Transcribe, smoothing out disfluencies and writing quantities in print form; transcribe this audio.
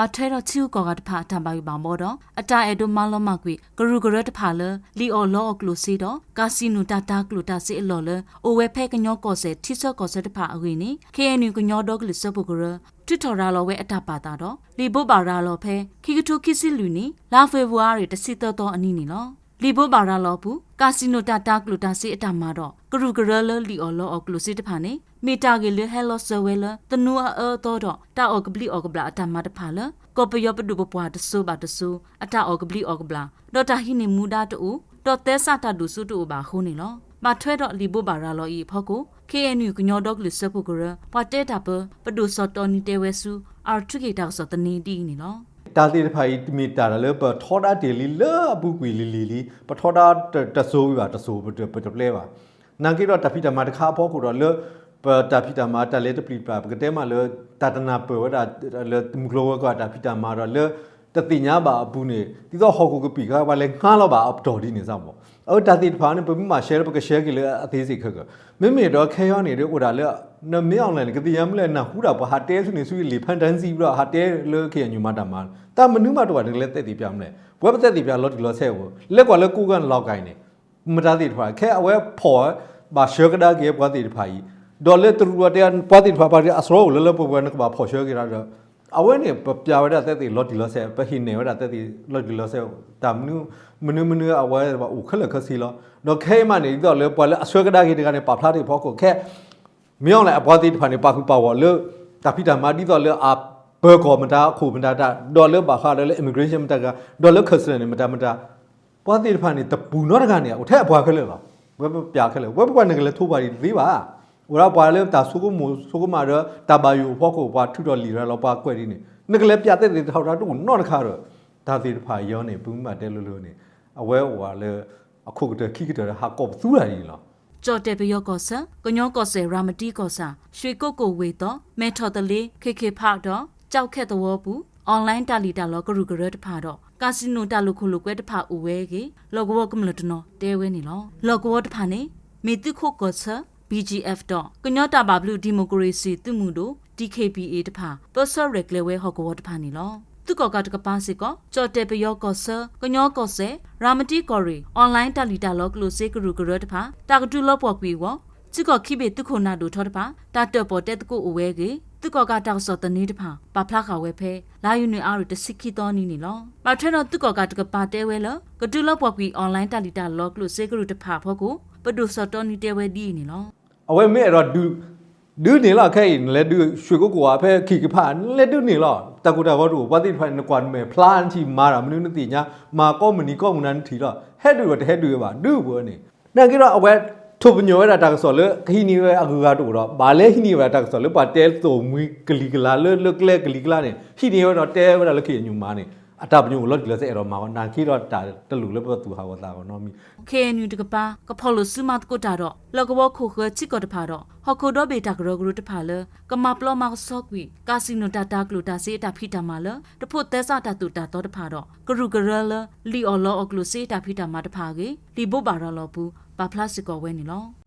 มาเทรชิวกอกาตพาทำบาบางบ่ดอตาเอโดมาลมากวิกรุกระตพาเลลีออลอกลูซีดอกาซินูตาตากลูตาซิลอเลโอเวเพกญอกอเซทิซอกอเซตพาอวินีเคเอนูกญอดอกลิซบุกระจุทอราลอเวอตาปาตาดอลีโบบาราลอเพคิกทุคิซิลูนีลาเฟวารีตซิตตออันนี้นี่ลอลีโบบาราลอปูกาซิโนตาตากลูตาซิอตามาดอกรุกระลลีออลอกลูซิตพานีมีตาเกลเฮลอเซเวลตนัวตอดตาออกบลีออกบลาอตามาตพาลก็ไปยอปดูปปวาตซูบาตซูอตาออกบลีออกบลาดอตาหินิมูดาตูดอเตซาตาดูสุตูบาคูนี่ลอมาถ้วยดอลีโบบาราลออีพอกูKNU ကညောဒေါကလစပုကရပတ်တဲ့တာပပဒုစောတော်နီတဲဝဲစုအာထရိကေတာစောတနီဒီနီလောတာတိဖိုင်မီတာလေပထောဒါတေလီလအပုကွေလီလီပထောဒါတဆိုးပါတဆိုးပတပလဲပါနာကိတော့တဖိတမတခါဖို့ကိုတော့လေပတဖိတမတလေတပလီပါကတဲ့မလေတတနာပဝဒါလေမဂလောကတာဖိတမတော့လေတတိညာပါအပူနေဒီတော့ဟောကိုကပိခါပါလေငှားတော့ပါအတော်ဒီနေစားပေါ့အော်တာတိဖာနေပမရှယ်ပကရှယ်ကလေအသေးစိတ်ခက်မမေတော့ခဲရောနေတဲ့ဥဒါလေနမေအောင်လည်းကတိယမလဲနာဟူတာပါဟာတဲဆုနေဆုလီဖန်တန်းစီပြီးတော့ဟာတဲလေခေညူမတာမှာတာမနုမတော့တယ်လေတက်တီပြမလဲဘွဲပတက်တီပြလော့ဒီလောဆဲကိုလက်ကွာလေကူကန်လောက်ကိုင်းနေမတာတိဖာခဲအဝဲဖော်ဘာရှယ်ကဒါကေပွားတိဖာကြီးဒေါ်လေတူရတဲ့ပွားတိဖာပါအစရောလေပပွဲနကဘာဖော်ရှယ်ကြတာအဝဲနေပြဝရတဲ့တိလော့ဒီလောဆဲပဟိနေဝရတဲ့တိလော့ဒီလောဆဲတာမနုအဝဲဘာဥခလခစီလောတော့ခဲမနေတော့လေပွာလေအဆွဲကဒါကေတကနေပါဖလားတိဖော်ကိုခဲမြောင်းလိုက်အပွားတိဖာနေပါခုပါဝလေတာဖိတာမာဒီတော့လေအဘောကောမတာခုမတာဒေါ်လေပါခါလေ immigration မတာကဒေါ်လေခစရနေမတာပွားတိဖာနေတပူတော့တကနေအထက်အပွားခဲလေလားဝဲပြခဲလေဝဲပွားနေကလေထိုးပါသေးပါဝရပွာလေတာဆုကမဆုကမာတော့တဘာယူဖောက်ကိုပွားထုတော်လီရလောပါကွက်ဒီနေနကလေပြတဲ့တဲ့ထောက်တာတော့နော့တခါတော့ဒါတိဖာရောနေပူးမတဲလို့နေအဝဲဟိုပါလေအခုကတခိကတဟာကော့သူးရည်လားကြော်တဲ့ပယောကောဆာကညောကောဆာရာမတီကောဆာရွှေကုတ်ကိုဝေတော့မဲထော်တလေးခေဖာတော့ကြောက်ခက်တော်ဘူးအွန်လိုင်းတာလီတာလောကရုကရတဖာတော့ကာစီနိုတာလုခုလုကွဲတဖာဦးဝဲကေလောကဝကမလတနောတဲဝဲနေလောလောကဝတဖာနေမေတုခုကောဆာ BGF တော့ကညောတာဘာဘလူဒီမိုကရေစီသူမှုတို့ DKPA တဖာပတ်စောရက်လေဝဲဟောကဝတဖာနေလောသူကောကတကပါစစ်ကောကြော်တဲ့ပယောကောဆာကညောကောဆဲရာမတီကောရီအွန်လိုင်းတာလီတာလောကလိုစေကရုကရတဖာတာကတူလောပွားကွေဝသူကောခိဘေသူခုနာဒူထောတဖာတာတော့ပေါ်တဲ့တကူအဝဲကေသူကောကတောက်စောတနေတဖာပဖလာခဝဲဖဲလာယူနေအားရတစိခိတော်နီနေလောပါထနော်သူကောကတကပါတဲဝဲလကတူလောပွားကွေအွန်လိုင်းတာလီတာလောကလိုစေကရုတဖာဖို့ကိုပဒုစောတော်နီတဲဝဲဒီနေလောအဝဲမဲတော့ဒူနေလားခဲလေဒူရွှေကိုကွာဖဲခိကဖာလေဒူနေလားတကူတာဘောတူဝတိဖိုင်ကွာမဲဖလာန်ချီမာတာမနုနတိညာမာကောမနီကောမနန်ထီတော့ဟက်ဒူတော့ဟက်ဒူပါဒူဘောနေနန်ကတော့အဝဲထုတ်ပညောရတာဆော်လေခီနီဝဲအကူကတူတော့ဘာလဲခီနီဝဲတာဆော်လေပါတဲတုံမွေကလီကလာလေကလေကလီကလာနေခီနီဝဲတော့တဲဝဲတော့လခိညူမာနေအတပညူလော့ဒီလက်စဲတော့မာနာခီတော့တာတလူလေပတ်သူဟာဝတာကောနော်မီ KNU တကပါကဖော်လို့စမတ်ကိုတာတော့လောကဘောခုခချစ်ကောတဖာတော့ဟော်ခိုတော့ဘေတာကရောဂရုတဖာလကမပလောမဆော့ကွီကာစီနိုတာတာကလူတာစေတာဖိတာမာလတဖို့သက်စာတာတူတာတော့တဖာတော့ကရုကရလလီအော်လောအကလူစေတာဖိတာမာတဖာကေလီဘိုဘာရလောဘူးဘာဖလာစစ်ကောဝဲနေလော